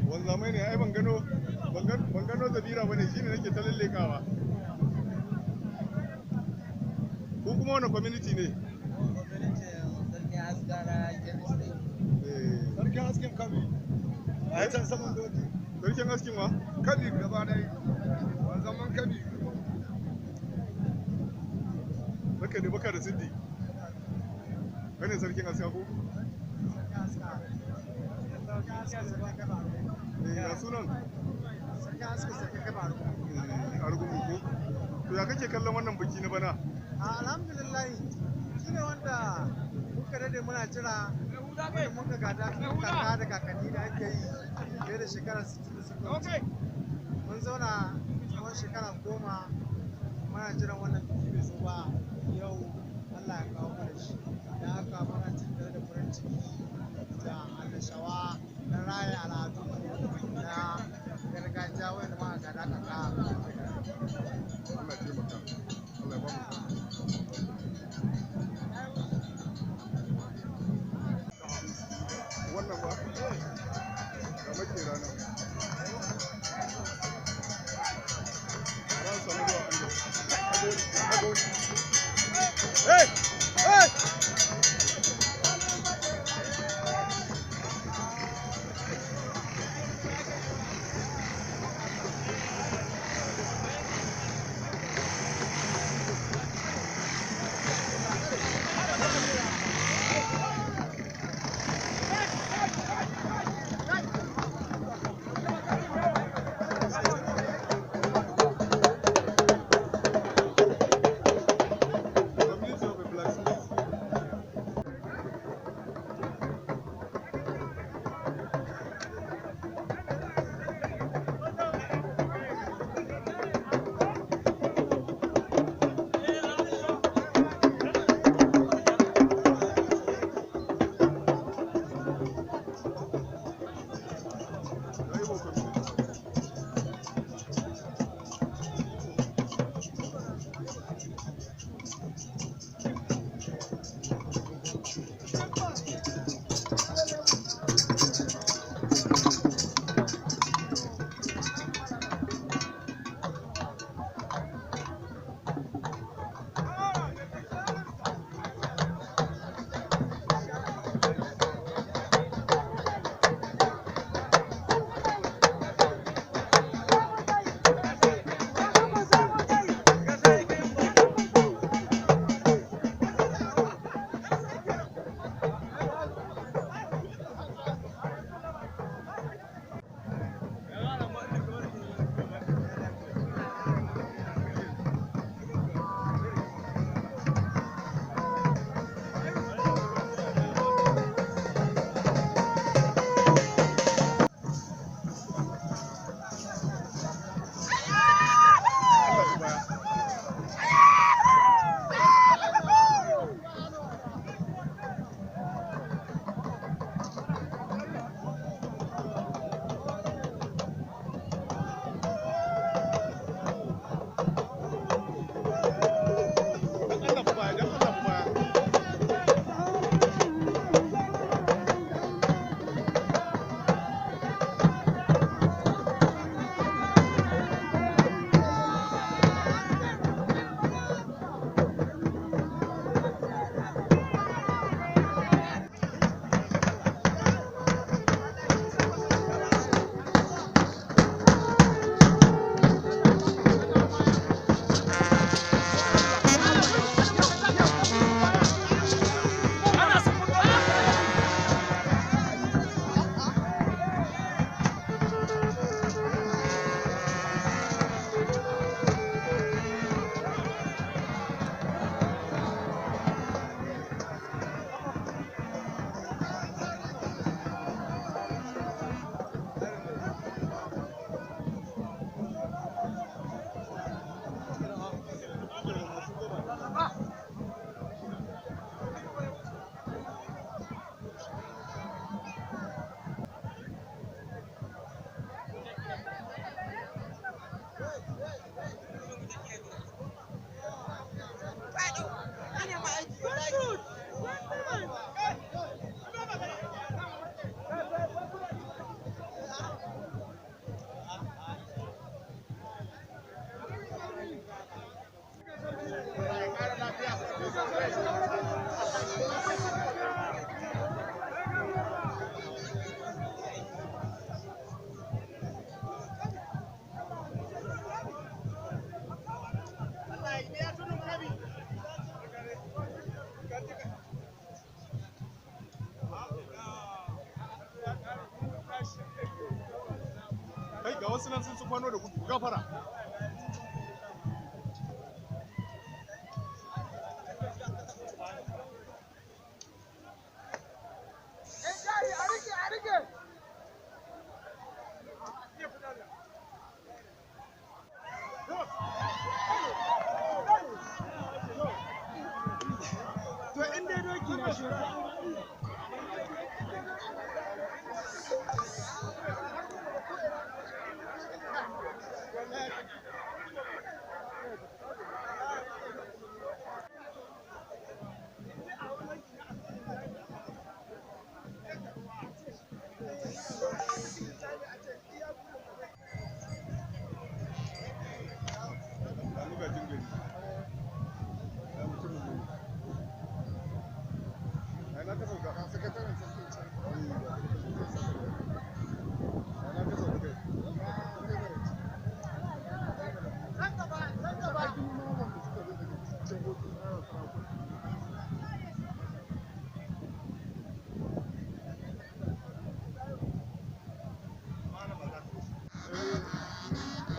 Wanzamai ne ai ban gano zabira bane shine nake ta lallekawa. Ko kuma wani community ne? Sarkin hasken Kabi. A can saman doki. Sarkin hasken wa? Kabi gaba dai. Wanzaman Kabi. Baka da baka da Siddi. Kane sarkin haska ko? Ya sunan? Sarkin haska sarkin Kabi Argumi ko? To ya kake kallon wannan biki na bana? Alhamdulillah shi ne wanda muka dade muna jira, wanda muka gada kaka da kakanni da ake yi fiye da shekara 60 da suka wuce. Mun zauna tsawon shekara 10 muna jiran wannan biki bai zo ba, yau Allah ya kawo mana shi. Da haka muna cikin da farin ciki da annashawa na raya al'adu na gargajiya wanda muka gada kaka. Allah ya taimaka. Allah ya ba mu. Wannan ba ga makera nan ran samu da agoni hey hey Kai ga wasu nan sun kwano da gudu gafara. To inda doki na shi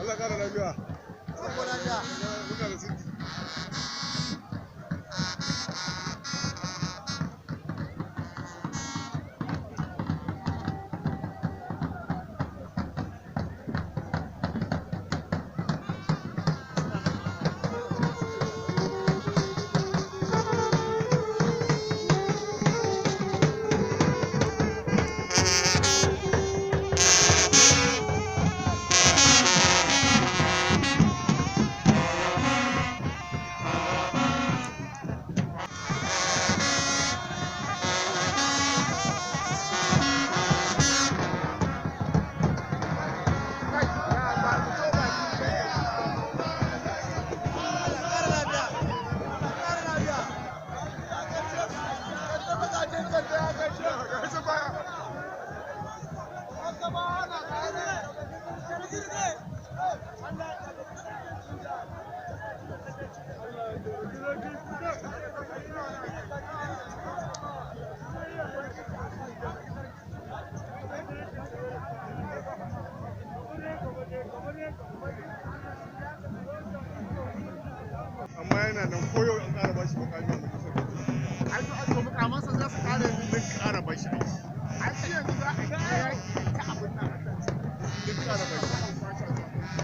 Allah kara lafiya. saboda da Muna da sinki. amma yana nan koyo an ƙara bashi mukami a majalisar ai to ajo mukamansa za su kare nin ƙara bashi ai shi yanzu za a ga yaki ta abin nan duk ƙara bashi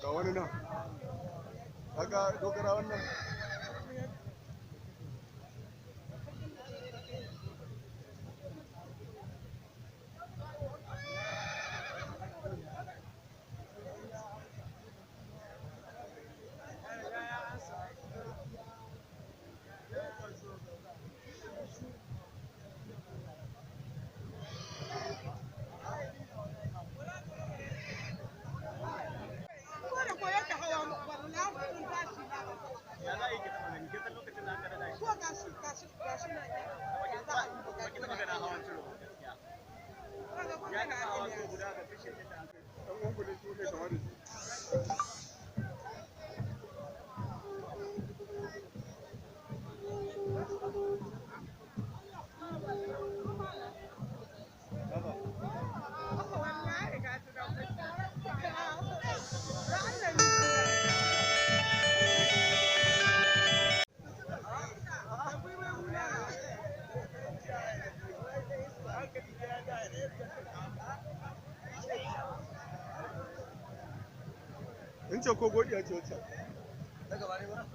ga wani nan kaga dogara wannan in ce ko godiya ce wacce daga bare ba